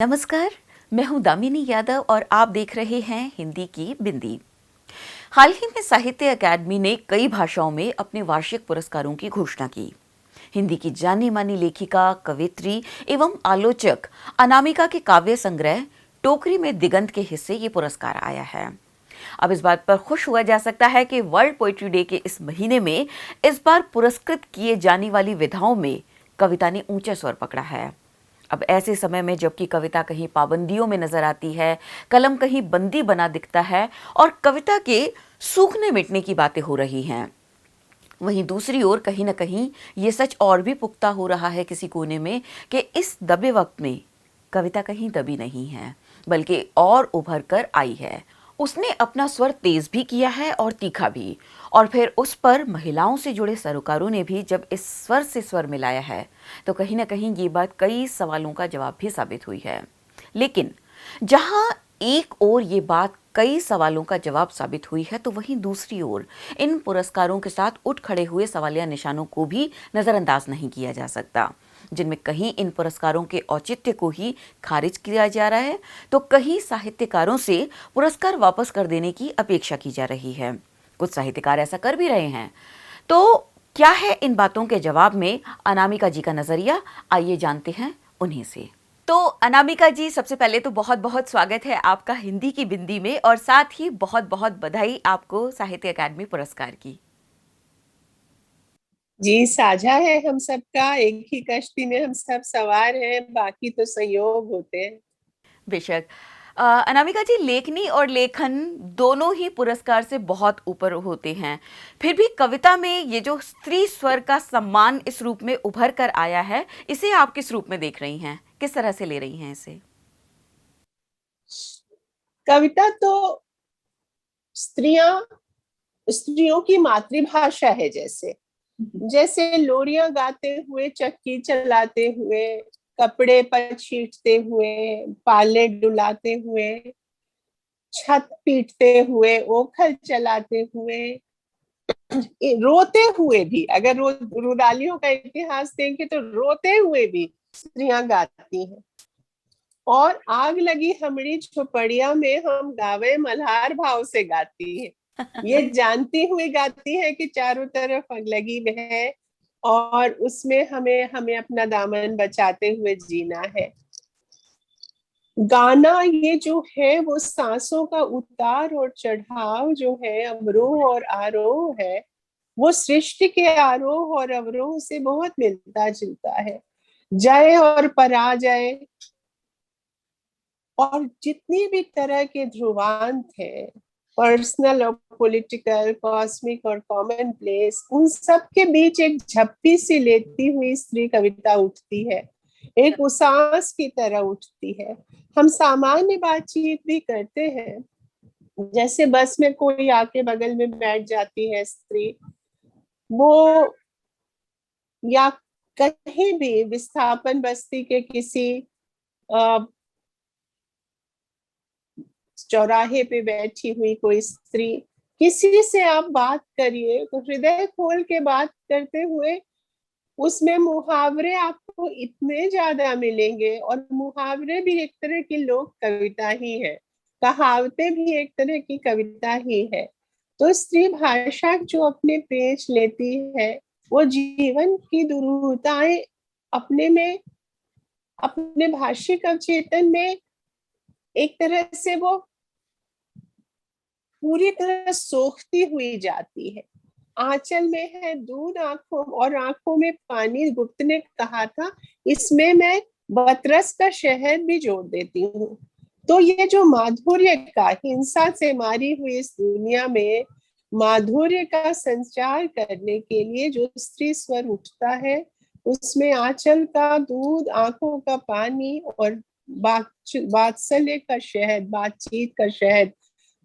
नमस्कार, मैं हूं दामिनी यादव और आप देख रहे हैं हिंदी की बिंदी। हाल ही में साहित्य अकादमी ने कई भाषाओं में अपने वार्षिक पुरस्कारों की घोषणा की। हिंदी की जानी मानी लेखिका, कवित्री एवं आलोचक अनामिका के काव्य संग्रह टोकरी में दिगंत के हिस्से ये पुरस्कार आया है। अब इस बात पर खुश हुआ जा सकता है कि वर्ल्ड पोएट्री डे के इस महीने में इस बार पुरस्कृत किए जाने वाली विधाओं में कविता ने ऊंचा स्वर पकड़ा है। अब ऐसे समय में जबकि कविता कहीं पाबंदियों में नजर आती है, कलम कहीं बंदी बना दिखता है और कविता के सूखने मिटने की बातें हो रही हैं, वहीं दूसरी ओर कहीं न कहीं ये सच और भी पुख्ता हो रहा है किसी कोने में कि इस दबे वक्त में कविता कहीं दबी नहीं है, बल्कि और उभर कर आई है। उसने अपना स्वर तेज भी किया है और तीखा भी, और फिर उस पर महिलाओं से जुड़े सरोकारों ने भी जब इस स्वर से स्वर मिलाया है तो कहीं ना कहीं ये बात कई सवालों का जवाब भी साबित हुई है। लेकिन जहां एक ओर ये बात कई सवालों का जवाब साबित हुई है, तो वहीं दूसरी ओर इन पुरस्कारों के साथ उठ खड़े हुए सवालिया निशानों को भी नजरअंदाज नहीं किया जा सकता, जिनमें कहीं इन पुरस्कारों के औचित्य को ही खारिज किया जा रहा है, तो कहीं साहित्यकारों से पुरस्कार वापस कर देने की अपेक्षा की जा रही है। कुछ साहित्यकार ऐसा कर भी रहे हैं। तो क्या है इन बातों के जवाब में अनामिका जी का नजरिया, आइए जानते हैं उन्हीं से। तो अनामिका जी, सबसे पहले तो बहुत बहुत स्वागत है आपका हिंदी की बिंदी में, और साथ ही बहुत बहुत बधाई आपको साहित्य अकादमी पुरस्कार की। जी, साझा है हम सबका, एक ही कश्ती में हम सब सवार हैं, बाकी तो संयोग होते हैं। बेशक। अनामिका जी, लेखनी और लेखन दोनों ही पुरस्कार से बहुत ऊपर होते हैं, फिर भी कविता में ये जो स्त्री स्वर का सम्मान इस रूप में उभर कर आया है, इसे आप किस रूप में देख रही हैं, किस तरह से ले रही हैं इसे? कविता तो स्त्रियां स्त्रियों की मातृभाषा है। जैसे जैसे लोरियां गाते हुए, चक्की चलाते हुए, कपड़े पर छींटते हुए, पाले डुलाते हुए, छत पीटते हुए, ओखल चलाते हुए, रोते हुए भी, अगर रुदालियों का इतिहास देखें तो रोते हुए भी स्त्रियां गाती हैं। और आग लगी हमरी झोपड़िया में हम गावे मल्हार भाव से गाती है। ये जानती हुई गाती है कि चारों तरफ आग लगी है और उसमें हमें हमें अपना दामन बचाते हुए जीना है। गाना ये जो है वो सांसों का उतार और चढ़ाव जो है, अवरोह और आरोह है, वो सृष्टि के आरोह और अवरोह से बहुत मिलता जुलता है। जय और पराजय और जितनी भी तरह के ध्रुवांत हैं, पर्सनल और पॉलिटिकल, कॉस्मिक और कॉमन प्लेस, उन सब के बीच एक झप्पी सी लेती हुई स्त्री कविता उठती है, एक उसास की तरह उठती है। हम सामान्य बातचीत भी करते हैं, जैसे बस में कोई आके बगल में बैठ जाती है स्त्री, वो, या कहीं भी विस्थापन बस्ती के किसी चौराहे पे बैठी हुई कोई स्त्री, किसी से आप बात करिए तो हृदय खोल के बात करते हुए उसमें मुहावरे आपको इतने ज्यादा मिलेंगे, और मुहावरे भी एक तरह की लोक कविता ही है, कहावतें भी एक तरह की कविता ही है। तो स्त्री भाषा जो अपने पेश लेती है, वो जीवन की दुरूहताएं अपने में, अपने भाषिक अवचेतन में एक तरह से वो पूरी तरह सोखती हुई जाती है। आंचल में है दूध आंखों, और आंखों में पानी। गुप्त ने कहा था, इसमें मैं बतरस का शहद भी जोड़ देती हूँ। तो ये जो माधुर्य का, हिंसा से मारी हुई इस दुनिया में माधुर्य का संचार करने के लिए जो स्त्री स्वर उठता है, उसमें आंचल का दूध, आंखों का पानी और वात्सल्य का शहद, बातचीत का शहद,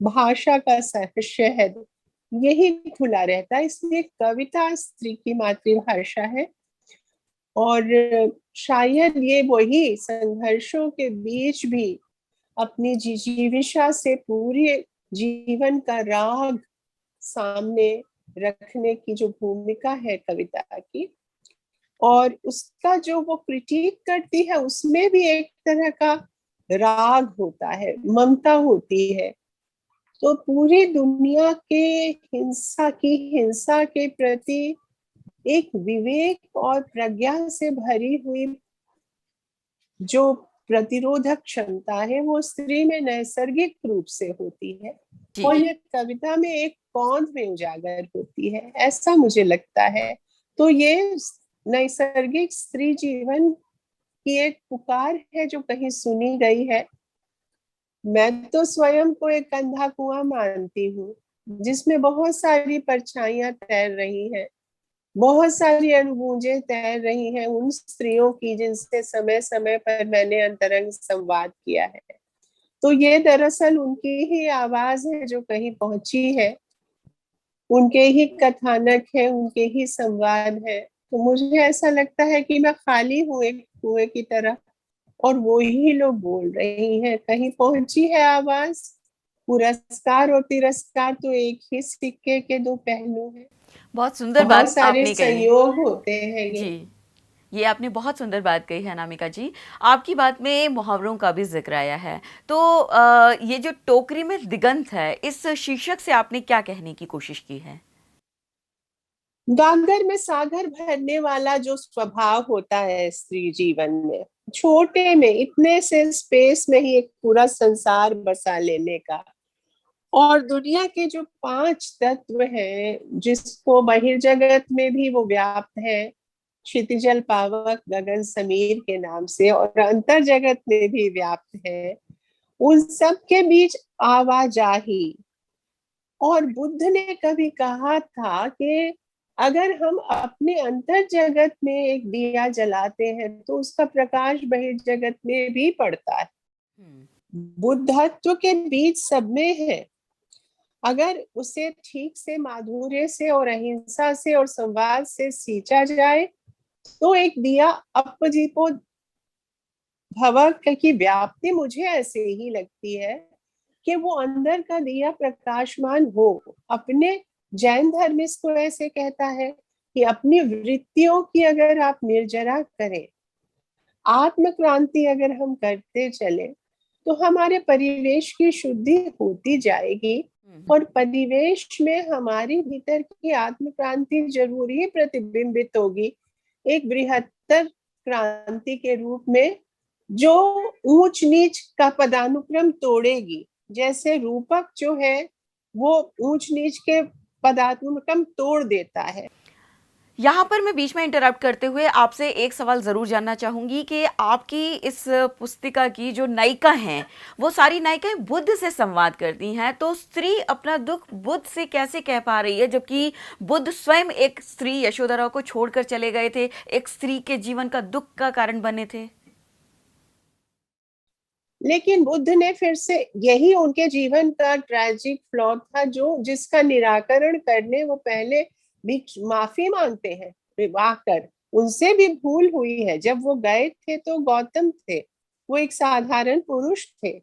भाषा का शहद, यही खुला रहता है। इसलिए कविता स्त्री की मातृभाषा है, और शायद ये वही संघर्षों के बीच भी अपनी जिजीविषा से पूरी जीवन का राग सामने रखने की जो भूमिका है कविता की, और उसका जो वो क्रिटिक करती है, उसमें भी एक तरह का राग होता है, ममता होती है। तो पूरी दुनिया के हिंसा के प्रति एक विवेक और प्रज्ञा से भरी हुई जो प्रतिरोधक क्षमता है वो स्त्री में नैसर्गिक रूप से होती है, और जी। ये कविता में एक पौध में उजागर होती है, ऐसा मुझे लगता है। तो ये नैसर्गिक स्त्री जीवन की एक पुकार है जो कहीं सुनी गई है। मैं तो स्वयं को एक अंधा कुआं मानती हूँ, जिसमें बहुत सारी परछाइयां तैर रही हैं, बहुत सारी अनगूंजें तैर रही हैं उन स्त्रियों की जिनसे समय समय पर मैंने अंतरंग संवाद किया है। तो ये दरअसल उनकी ही आवाज है जो कहीं पहुंची है, उनके ही कथानक है, उनके ही संवाद है। तो मुझे ऐसा लगता है कि मैं खाली हूँ एक कुएं की तरह, और वो ही लोग बोल रही हैं, कहीं पहुंची है आवाज। पुरस्कार और तिरस्कार तो एक ही सिक्के के दो पहलू हैं, बहुत सुंदर बहुत बात सारे आपने कही। संयोग होते हैं ये। जी, ये आपने बहुत सुंदर बात कही है अनामिका जी। आपकी बात में मुहावरों का भी ज़िक्र आया है। तो ये जो टोकरी में दिगंत है, इस शीर्षक से आपने क्या कहने की कोशिश की है? गागर में सागर भरने वाला जो स्वभाव होता है स्त्री जीवन में, छोटे में इतने से स्पेस में ही एक पूरा संसार बसा लेने का, और दुनिया के जो पांच तत्व हैं जिसको बहिर्जगत में भी वो व्याप्त है, क्षितिजल पावक गगन समीर के नाम से, और अंतर जगत में भी व्याप्त है, उन सब के बीच आवाजाही। और बुद्ध ने कभी कहा था कि अगर हम अपने अंतर जगत में एक दिया जलाते हैं तो उसका प्रकाश बहिर्जगत में भी पड़ता है। हुँ। बुद्धत्व के बीच सब में है, अगर उसे ठीक से माधुर्य से और अहिंसा से और संवाद से सींचा जाए तो एक दिया अपदीपो भव की व्याप्ति मुझे ऐसे ही लगती है कि वो अंदर का दिया प्रकाशमान हो। अपने जैन धर्म इसको ऐसे कहता है कि अपनी वृत्तियों की अगर आप निर्जरा करें, आत्म क्रांति अगर हम करते चले, तो हमारे परिवेश की शुद्धि होती जाएगी, हुँ, और हुँ। परिवेश में हमारी भीतर की आत्म क्रांति जरूर ही प्रतिबिंबित होगी एक बृहत्तर क्रांति के रूप में, जो ऊंच नीच का पदानुक्रम तोड़ेगी। जैसे रूपक जो है वो ऊंच नीच के पदानुक्रम तोड़ देता है। यहाँ पर मैं बीच में इंटरप्ट करते हुए आपसे एक सवाल ज़रूर जानना चाहूँगी कि आपकी इस पुस्तिका की जो नायिका हैं, वो सारी नायिकाएँ बुद्ध से संवाद करती हैं, तो स्त्री अपना दुःख बुद्ध से कैसे कह पा रही है, जबकि बुद्ध स्वयं एक स्त्री यशोधरा को छोड़कर चले गए थे, एक स्त्री के जीवन का दुःख का कारण बने थे? लेकिन बुद्ध ने फिर से यही उनके जीवन का ट्रेजिक फ्लॉ था, जो जिसका निराकरण करने वो पहले भी माफी मांगते हैं विवाह कर। उनसे भी भूल हुई है, जब वो गए थे तो गौतम थे, वो एक साधारण पुरुष थे।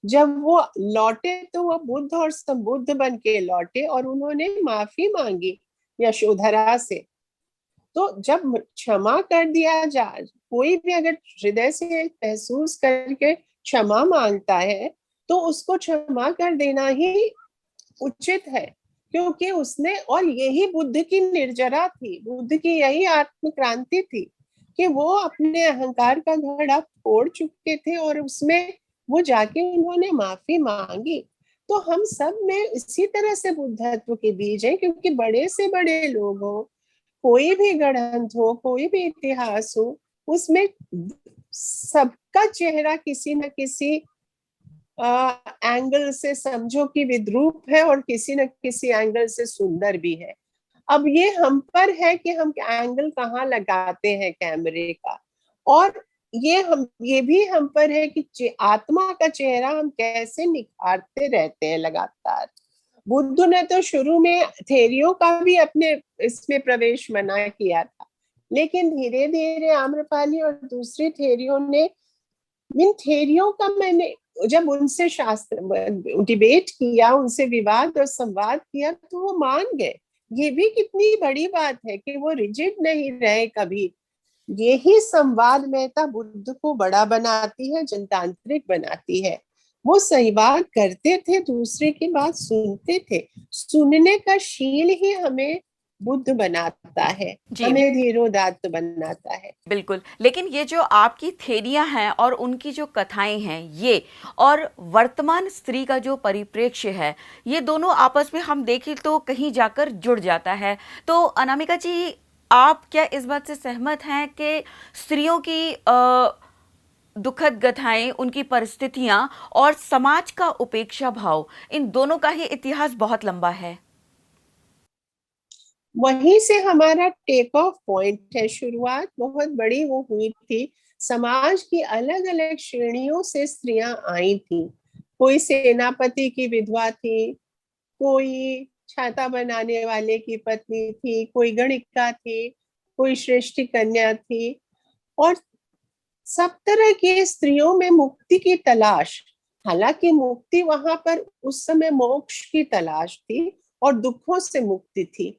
जब वो लौटे तो वो बुद्ध और संबुद्ध बन के लौटे, और उन्होंने माफी मांगी यशोधरा से। तो जब क्षमा कर दिया जाए, कोई भी अगर हृदय से महसूस करके क्षमा मांगता है तो उसको क्षमा कर देना ही उचित है, क्योंकि उसने, और यही बुद्ध की निर्जरा थी, बुद्ध की यही आत्म क्रांति थी कि वो अपने अहंकार का घड़ा फोड़ चुके थे, और उसमें वो जाके उन्होंने माफी मांगी। तो हम सब में इसी तरह से बुद्धत्व के बीज है, क्योंकि बड़े से बड़े लोग हो, कोई भी गणतंत्र हो, कोई भी इतिहास हो, उसमें सबका चेहरा किसी न किसी एंगल से समझो कि विद्रूप है, और किसी न किसी एंगल से सुंदर भी है। अब ये हम पर है कि हम एंगल कहाँ लगाते हैं कैमरे का, और ये भी हम पर है कि आत्मा का चेहरा हम कैसे निखारते रहते हैं लगातार। बुद्ध ने तो शुरू में थेरियों का भी अपने इसमें प्रवेश मना किया था, लेकिन धीरे धीरे आम्रपाली और दूसरी थेरियों ने, इन थेरियों का मैंने जब उनसे शास्त्र डिबेट किया, उनसे विवाद और संवाद किया, तो वो मान गए। ये भी कितनी बड़ी बात है कि वो रिजिड नहीं रहे कभी, यही संवादमयता बुद्ध को बड़ा बनाती है, जनतांत्रिक बनाती है। वो संवाद करते थे, दूसरे की बात सुनते थे। सुनने का शील ही हमें बुद्ध बनाता है, जी हमें धीरोदात्त बनाता है। बिल्कुल। लेकिन ये जो आपकी थेरियां हैं और उनकी जो कथाएं हैं, ये और वर्तमान स्त्री का जो परिप्रेक्ष्य है, ये दोनों आपस में हम देखें तो कहीं जाकर जुड़ जाता है। तो अनामिका जी, आप क्या इस बात से सहमत हैं कि स्त्रियों की दुखद गाथाएं, उनकी परिस्थितियां और समाज का उपेक्षा भाव, इन दोनों का ही इतिहास बहुत लंबा है? वहीं से हमारा टेक ऑफ पॉइंट है। शुरुआत बहुत बड़ी वो हुई थी, समाज की अलग अलग श्रेणियों से स्त्रियां आई थी। कोई सेनापति की विधवा थी, कोई छाता बनाने वाले की पत्नी थी, कोई गणिका थी, कोई श्रेष्ठी कन्या थी, और सब तरह के स्त्रियों में मुक्ति की तलाश। हालांकि मुक्ति वहां पर उस समय मोक्ष की तलाश थी और दुखों से मुक्ति थी।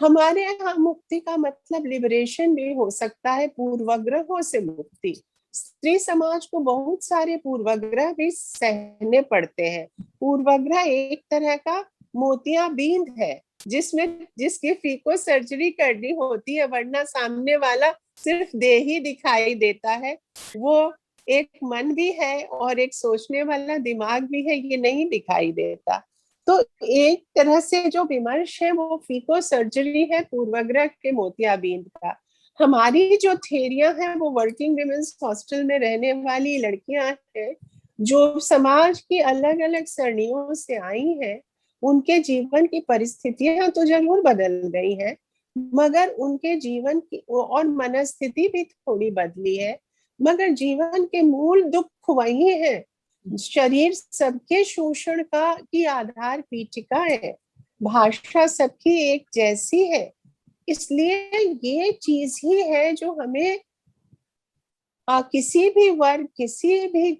हमारे यहाँ मुक्ति का मतलब लिबरेशन भी हो सकता है, पूर्वग्रहों से मुक्ति। स्त्री समाज को बहुत सारे पूर्वग्रह भी सहने पड़ते हैं। पूर्वग्रह एक तरह का मोतियाबिंद है, जिसकी फीको सर्जरी करनी होती है, वरना सामने वाला सिर्फ देह ही दिखाई देता है। वो एक मन भी है और एक सोचने वाला दिमाग भी है, ये नहीं दिखाई देता। तो एक तरह से जो विमर्श है वो फीको सर्जरी है पूर्वग्रह के मोतियाबिंद का। हमारी जो थेरियां हैं वो वर्किंग विमेंस हॉस्टल में रहने वाली लड़कियां हैं, जो समाज की अलग अलग सरणियों से आई हैं। उनके जीवन की परिस्थितियां तो जरूर बदल गई हैं, मगर उनके जीवन की और मनस्थिति भी थोड़ी बदली है, मगर जीवन के मूल दुख वही है। शरीर सबके शोषण का की आधार पीठिका है, भाषा सबकी एक जैसी है। इसलिए ये चीज ही है जो हमें किसी भी वर्ग, किसी भी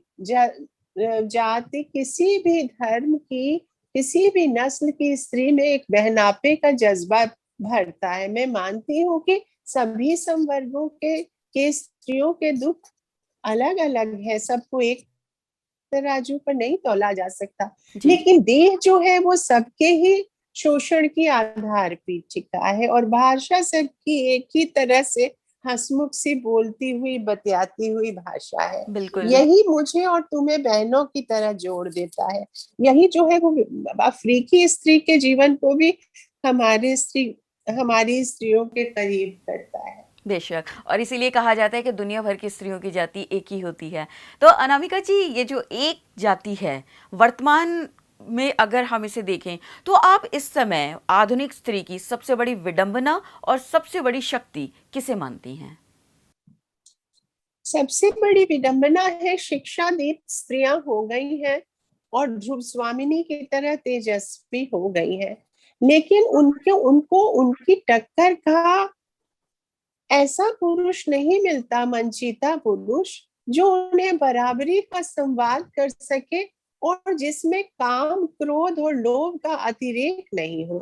जाति, किसी भी धर्म की, किसी भी नस्ल की स्त्री में एक बहनापे का जज्बा भरता है। मैं मानती हूँ कि सभी संवर्गों के स्त्रियों के दुख अलग अलग है, सबको एक तराजू पर नहीं तौला जा सकता, जी जी लेकिन देह जो है वो सबके ही शोषण की आधार पीठिका है, और भाषा सबकी एक ही तरह से हंसमुख सी बोलती हुई बतियाती हुई भाषा है। बिल्कुल। यही मुझे और तुम्हें बहनों की तरह जोड़ देता है। यही जो है वो अफ्रीकी स्त्री के जीवन को भी हमारी स्त्रियों के करीब करता है। बेशक, और इसीलिए कहा जाता है कि दुनिया भर की स्त्रियों की जाति एक ही होती है। तो अनामिका जी, ये जो एक जाति है, वर्तमान में अगर हम इसे देखें तो आप इस समय आधुनिक स्त्री की सबसे बड़ी विडंबना और सबसे बड़ी शक्ति किसे मानती हैं? सबसे बड़ी विडंबना है शिक्षा दीप्त स्त्रियां हो गई हैं और ध्रुव स्वामिनी की तरह तेजस्वी हो गई हैं, लेकिन उनको उनकी टक्कर का ऐसा पुरुष नहीं मिलता, मनचीता पुरुष, जो उन्हें बराबरी का संवाद कर सके और जिसमें काम, क्रोध और लोभ का अतिरेक नहीं हो।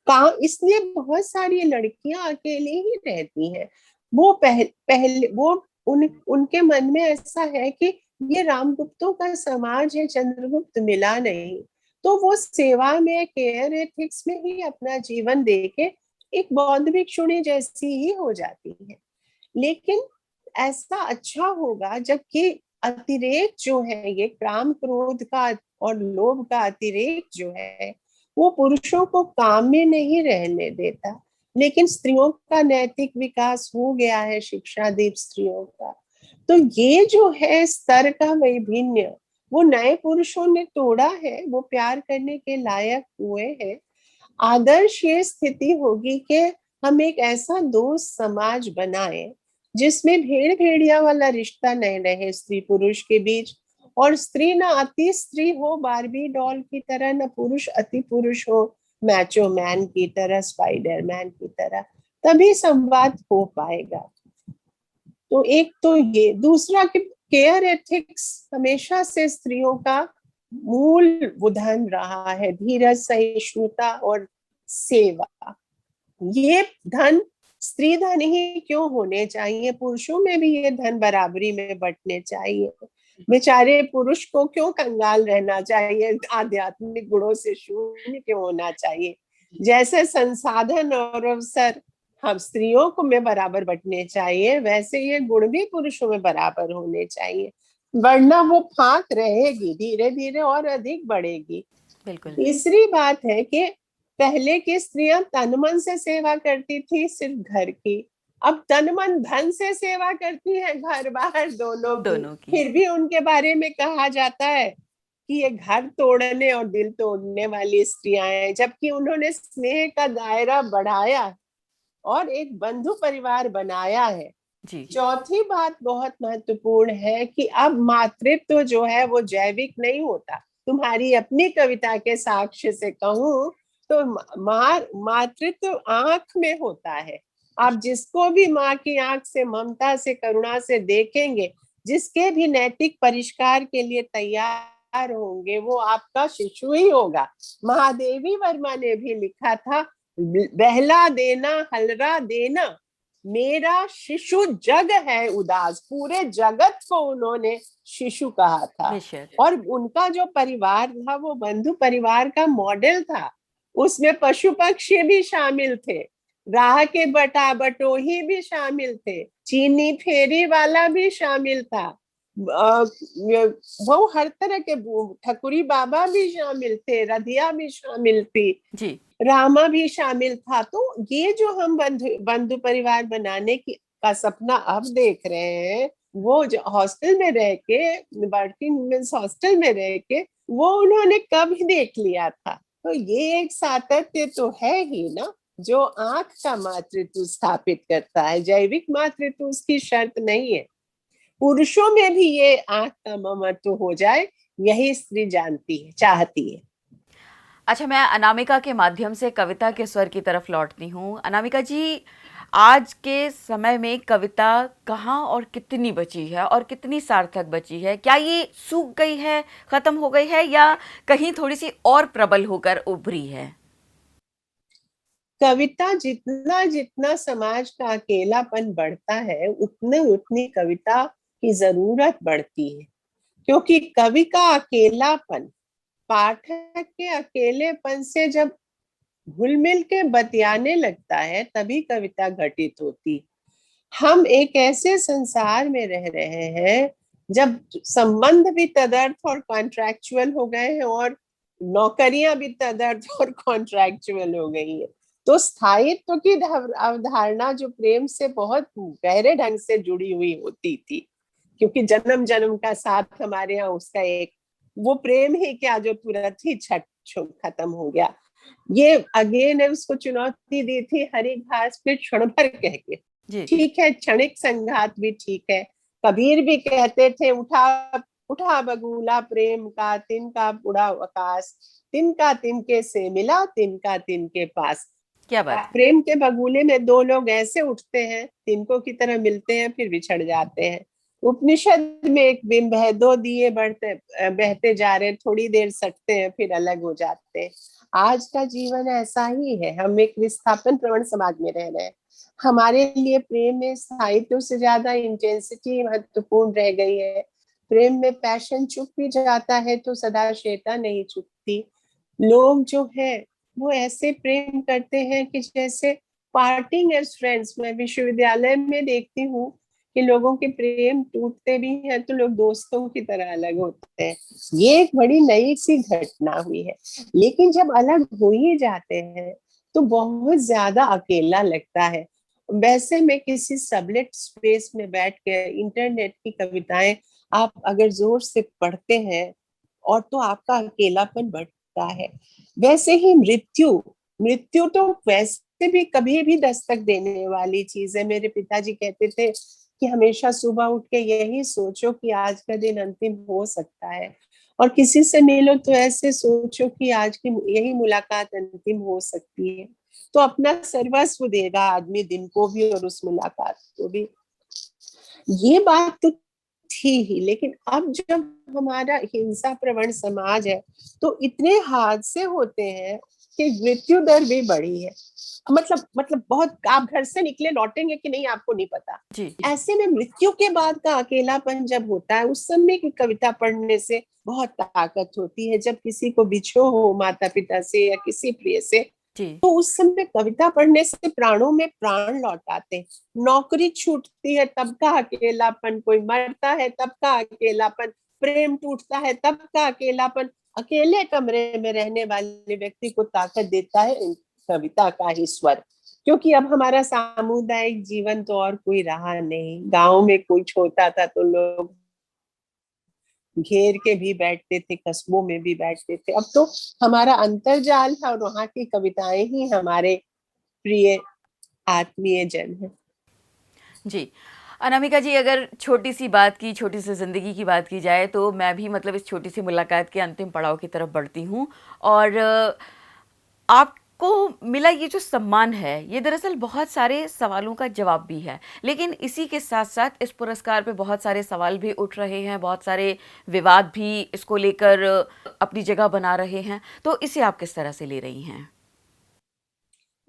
काम, इसलिए बहुत सारी लड़कियां अकेली ही रहती हैं। वो पहले वो उनके मन में ऐसा है कि ये रामगुप्तों का समाज है, चंद्रगुप्त मिला नहीं। तो वो सेवा में, केयर एथिक्स में ही अपना जीवन देके एक बौद्ध भिक्षुणी जैसी ही हो जाती है। लेकिन ऐसा अच्छा होगा जबकि अतिरेक जो है, ये काम, क्रोध का और लोभ का अतिरेक जो है, वो पुरुषों को काम में नहीं रहने देता। लेकिन स्त्रियों का नैतिक विकास हो गया है, शिक्षा दीप स्त्रियों का। तो ये जो है स्तर का वैभिन्य, वो नए पुरुषों ने तोड़ा है, वो प्यार करने के लायक हुए हैं। आदर्श ये स्थिति होगी कि हम एक ऐसा दोस्त समाज बनाए जिसमें भेड़ भेड़िया वाला रिश्ता नहीं रहे स्त्री पुरुष के बीच, और स्त्री ना अति स्त्री हो बारबी डॉल की तरह, ना पुरुष अति पुरुष हो मैचो मैन की तरह, स्पाइडर मैन की तरह। तभी संवाद हो पाएगा। तो एक तो ये, दूसरा कि केयर एथिक्स हमेशा से स्त्रियों का मूल धन रहा है, धीरज, सहिष्णुता और सेवा। ये धन स्त्री धन ही क्यों होने चाहिए, पुरुषों में भी ये धन बराबरी में बंटने चाहिए। बेचारे पुरुष को क्यों कंगाल रहना चाहिए, आध्यात्मिक गुणों से शून्य क्यों होना चाहिए। जैसे संसाधन और अवसर हम स्त्रियों को में बराबर बंटने चाहिए, वैसे ये गुण भी पुरुषों में बराबर होने चाहिए, वरना वो फाक रहेगी, धीरे धीरे और अधिक बढ़ेगी। बिल्कुल। तीसरी बात है कि पहले की स्त्रियां तन मन से सेवा करती थी सिर्फ घर की, अब तन मन धन से सेवा करती है, घर बाहर दोनों की। दोनों की। फिर भी उनके बारे में कहा जाता है कि ये घर तोड़ने और दिल तोड़ने वाली स्त्रियां हैं, जबकि उन्होंने स्नेह का दायरा बढ़ाया और एक बंधु परिवार बनाया है। जी। चौथी बात बहुत महत्वपूर्ण है कि अब मातृत्व जो है वो जैविक नहीं होता। तुम्हारी अपनी कविता के साक्ष्य से कहूं तो मातृत्व आंख में होता है। आप जिसको भी माँ की आंख से ममता से करुणा से देखेंगे, जिसके भी नैतिक परिष्कार के लिए तैयार होंगे, वो आपका शिशु ही होगा। महादेवी वर्मा ने भी लिखा था, बहला देना हलरा देना, मेरा शिशु जग है उदास। पूरे जगत को उन्होंने शिशु कहा था। और उनका जो परिवार था वो बंधु परिवार का मॉडल था, उसमें पशु पक्षी भी शामिल थे, राह के बटा बटोही भी शामिल थे, चीनी फेरी वाला भी शामिल था, वो हर तरह के ठकुरी बाबा भी शामिल थे, रधिया भी शामिल थी जी, रामा भी शामिल था। तो ये जो हम बंधु परिवार बनाने की का सपना अब देख रहे हैं, वो जो हॉस्टल में रह के, वर्किंग वुमेन्स हॉस्टल में रह के, वो उन्होंने कब ही देख लिया था। तो ये एक सातत्य तो है ही ना, जो आंख का मातृत्व स्थापित करता है। जैविक मातृत्व उसकी शर्त नहीं है। पुरुषों में भी ये आंख का ममत्व हो जाए, यही स्त्री जानती है, चाहती है। अच्छा, मैं अनामिका के माध्यम से कविता के स्वर की तरफ लौटती हूँ। अनामिका जी, आज के समय में कविता कहाँ और कितनी बची है और कितनी सार्थक बची है? क्या ये सूख गई है, खत्म हो गई है, या कहीं थोड़ी सी और प्रबल होकर उभरी है? कविता जितना जितना समाज का अकेलापन बढ़ता है, उतने उतनी कविता की जरूरत बढ़ती है। क्योंकि कवि का अकेलापन पाठक के अकेलेपन से जब घुल मिल के बतियाने लगता है, तभी कविता घटित होती। हम एक ऐसे संसार में रह रहे हैं जब संबंध भी तदर्थ और कॉन्ट्रैक्चुअल हो गए हैं, और नौकरियां भी तदर्थ और कॉन्ट्रैक्चुअल हो गई है। तो स्थायित्व की अवधारणा जो प्रेम से बहुत गहरे ढंग से जुड़ी हुई होती थी, क्योंकि जन्म जन्म का साथ हमारे यहाँ उसका एक वो प्रेम ही क्या जो तुरंत ही छट खत्म हो गया। ये अगेन है, उसको चुनौती दी थी हरी घास पे क्षण भर कह के। ठीक है, क्षणिक संघात भी ठीक है। कबीर भी कहते थे, उठा उठा बगुला प्रेम का, तिनका बुढ़ा आकाश, तिनका तिनके से मिला, तिनका तिनके पास। क्या बात। प्रेम के बगुले में दो लोग ऐसे उठते हैं, तिनको की तरह मिलते हैं, फिर बिछड़ जाते हैं। उपनिषद में एक बिंब है, दो दिए बढ़ते बहते जा रहे, थोड़ी देर सटते हैं, फिर अलग हो जाते हैं। आज का जीवन ऐसा ही है। हम एक विस्थापन प्रवण समाज में रह रहे हैं। हमारे लिए प्रेम में स्थायित्व से ज्यादा इंटेंसिटी महत्वपूर्ण रह गई है। प्रेम में पैशन चुप भी जाता है तो सदाशयता नहीं चुपती। लोग जो है वो ऐसे प्रेम करते हैं कि जैसे पार्टिंग एज फ्रेंड्स। मैं विश्वविद्यालय में देखती हूँ कि लोगों के प्रेम टूटते भी हैं तो लोग दोस्तों की तरह अलग होते हैं। ये एक बड़ी नई सी घटना हुई है। लेकिन जब अलग हो ही जाते हैं तो बहुत ज्यादा अकेला लगता है। वैसे में किसी सबलेट स्पेस में बैठ के इंटरनेट की कविताएं आप अगर जोर से पढ़ते हैं और तो आपका अकेलापन बढ़ता है। वैसे ही मृत्यु मृत्यु तो वैसे भी कभी भी दस्तक देने वाली चीज है। मेरे पिताजी कहते थे कि हमेशा सुबह उठ के यही सोचो कि आज का दिन अंतिम हो सकता है, और किसी से मिलो तो ऐसे सोचो कि आज की यही मुलाकात अंतिम हो सकती है। तो अपना सर्वस्व देगा आदमी दिन को भी और उस मुलाकात को भी। ये बात तो थी ही, लेकिन अब जब हमारा हिंसा प्रवण समाज है तो इतने हादसे होते हैं की मृत्यु दर भी बढ़ी है। मतलब बहुत, आप घर से निकले लौटेंगे कि नहीं आपको नहीं पता। जी ऐसे में मृत्यु के बाद का अकेलापन जब होता है, उस समय की कविता पढ़ने से बहुत ताकत होती है। जब किसी को बिछो हो माता पिता से या किसी प्रिय से, जी तो उस समय कविता पढ़ने से प्राणों में प्राण लौट आते हैं। नौकरी छूटती है तब का अकेलापन, कोई मरता है तब का अकेलापन, प्रेम टूटता है तब का अकेलापन, अकेले कमरे में रहने वाले व्यक्ति को ताकत देता है कविता का ही स्वर। क्योंकि अब हमारा सामुदायिक जीवन तो और कोई रहा नहीं। गांव में कोई छोटा था तो लोग घेर के भी बैठते थे, कस्बों में भी बैठते थे। अब तो हमारा अंतर्जाल है और वहां की कविताएं ही हमारे प्रिय आत्मीय जन है। जी। अनामिका जी, अगर छोटी सी ज़िंदगी की बात की जाए तो मैं भी मतलब इस छोटी सी मुलाकात के अंतिम पड़ाव की तरफ बढ़ती हूँ। और आपको मिला ये जो सम्मान है, ये दरअसल बहुत सारे सवालों का जवाब भी है। लेकिन इसी के साथ-साथ इस पुरस्कार पे बहुत सारे सवाल भी उठ रहे हैं, बहुत सारे विवाद भी इसको लेकर अपनी जगह बना रहे हैं। तो इसे आप किस तरह से ले रही हैं?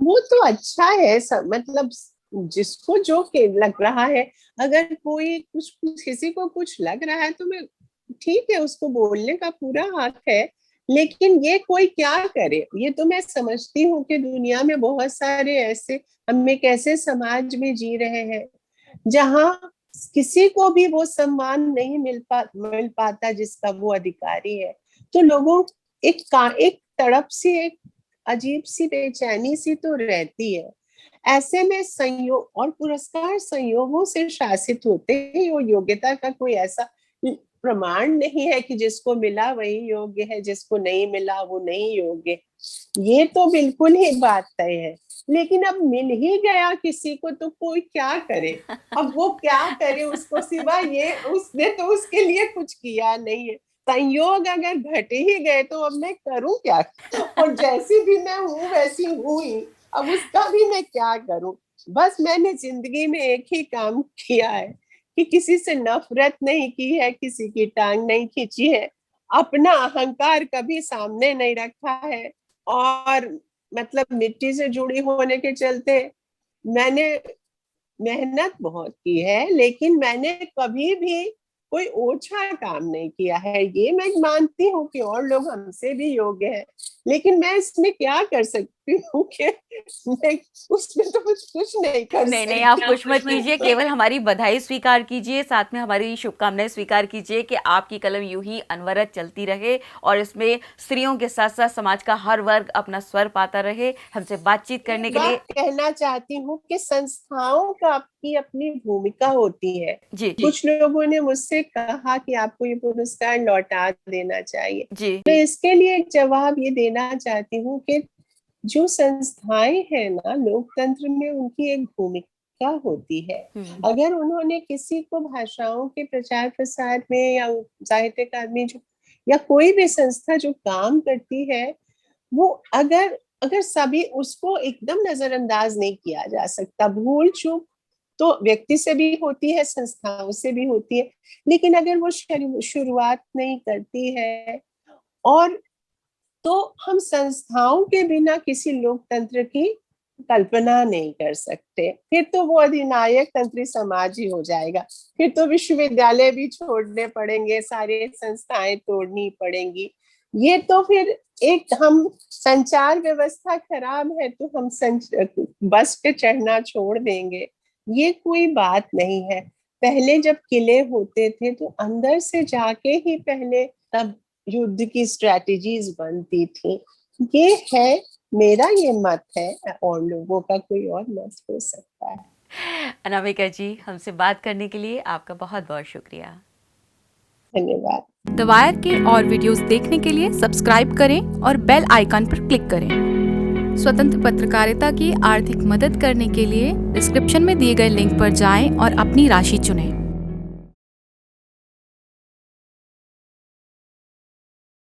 वो तो अच्छा है सब, मतलब जिसको जो लग रहा है। अगर कोई कुछ किसी को कुछ लग रहा है तो मैं, ठीक है, उसको बोलने का पूरा हक है। लेकिन ये कोई क्या करे, ये तो मैं समझती हूँ कि दुनिया में बहुत सारे ऐसे, हम एक ऐसे समाज में जी रहे हैं जहाँ किसी को भी वो सम्मान नहीं मिल पाता जिसका वो अधिकारी है। तो लोगों एक तड़प सी, एक अजीब सी बेचैनी सी तो रहती है। ऐसे में संयोग और पुरस्कार संयोगों से शासित होते हैं। वो योग्यता का कोई ऐसा प्रमाण नहीं है कि जिसको मिला वही योग्य है, जिसको नहीं मिला वो नहीं योग्य। ये तो बिल्कुल ही बात तय है। लेकिन अब मिल ही गया किसी को तो कोई क्या करे। अब वो क्या करे, उसको सिवा ये, उसने तो उसके लिए कुछ किया नहीं है। संयोग अगर घट ही गए तो अब मैं करूं क्या। और जैसी भी मैं हूँ वैसी हूँ ही, अब उसका भी मैं क्या करूं। बस मैंने जिंदगी में एक ही काम किया है कि किसी से नफरत नहीं की है, किसी की टांग नहीं खींची है, अपना अहंकार कभी सामने नहीं रखा है। और मतलब मिट्टी से जुड़ी होने के चलते मैंने मेहनत बहुत की है, लेकिन मैंने कभी भी कोई ओछा काम नहीं किया है। ये मैं मानती हूँ कि और लोग हमसे भी योग्य हैं, लेकिन मैं इसमें क्या कर सकती हूँ कि मैं उसमें तो कुछ नहीं कर नहीं नहीं, आप सकती। कुछ मत कीजिए, केवल हमारी बधाई स्वीकार कीजिए, साथ में हमारी शुभकामनाएं स्वीकार कीजिए कि आपकी कलम यूं ही अनवरत चलती रहे और इसमें स्त्रियों के साथ साथ समाज का हर वर्ग अपना स्वर पाता रहे। हमसे बातचीत करने के लिए बात कहना चाहती हूँ कि संस्थाओं का आपकी अपनी भूमिका होती है। जी कुछ लोगों ने मुझसे कहा कि आपको ये पुरस्कार लौटा देना चाहिए। जी मैं इसके लिए एक जवाब ये देना चाहती हूँ कि जो संस्थाएं हैं ना लोकतंत्र में, उनकी एक भूमिका होती है। अगर उन्होंने किसी को भाषाओं के प्रचार प्रसार में, या साहित्य अकादमी जो, या कोई भी संस्था जो काम करती है, वो अगर अगर सभी, उसको एकदम नजरअंदाज नहीं किया जा सकता। भूल चूक तो व्यक्ति से भी होती है, संस्थाओं से भी होती है। लेकिन अगर वो शुरुआत नहीं करती है, और तो हम संस्थाओं के बिना किसी लोकतंत्र की कल्पना नहीं कर सकते। फिर तो वो अधिनायक तंत्री समाज ही हो जाएगा। फिर तो विश्वविद्यालय भी छोड़ने पड़ेंगे, सारे संस्थाएं तोड़नी पड़ेंगी। ये तो फिर एक, हम संचार व्यवस्था खराब है तो हम बस पे चढ़ना छोड़ देंगे, ये कोई बात नहीं है। पहले जब किले होते थे तो अंदर से जाके ही पहले तब युद्ध की स्ट्रेटजीज बनती थी। ये है मेरा, ये मत है, और लोगों का कोई और मत हो सकता है। अनामिका जी, हमसे बात करने के लिए आपका बहुत बहुत शुक्रिया। धन्यवाद। द वायर के और वीडियोस देखने के लिए सब्सक्राइब करें और बेल आइकन पर क्लिक करें। स्वतंत्र पत्रकारिता की आर्थिक मदद करने के लिए डिस्क्रिप्शन में दिए गए लिंक पर जाएं और अपनी राशि चुनें।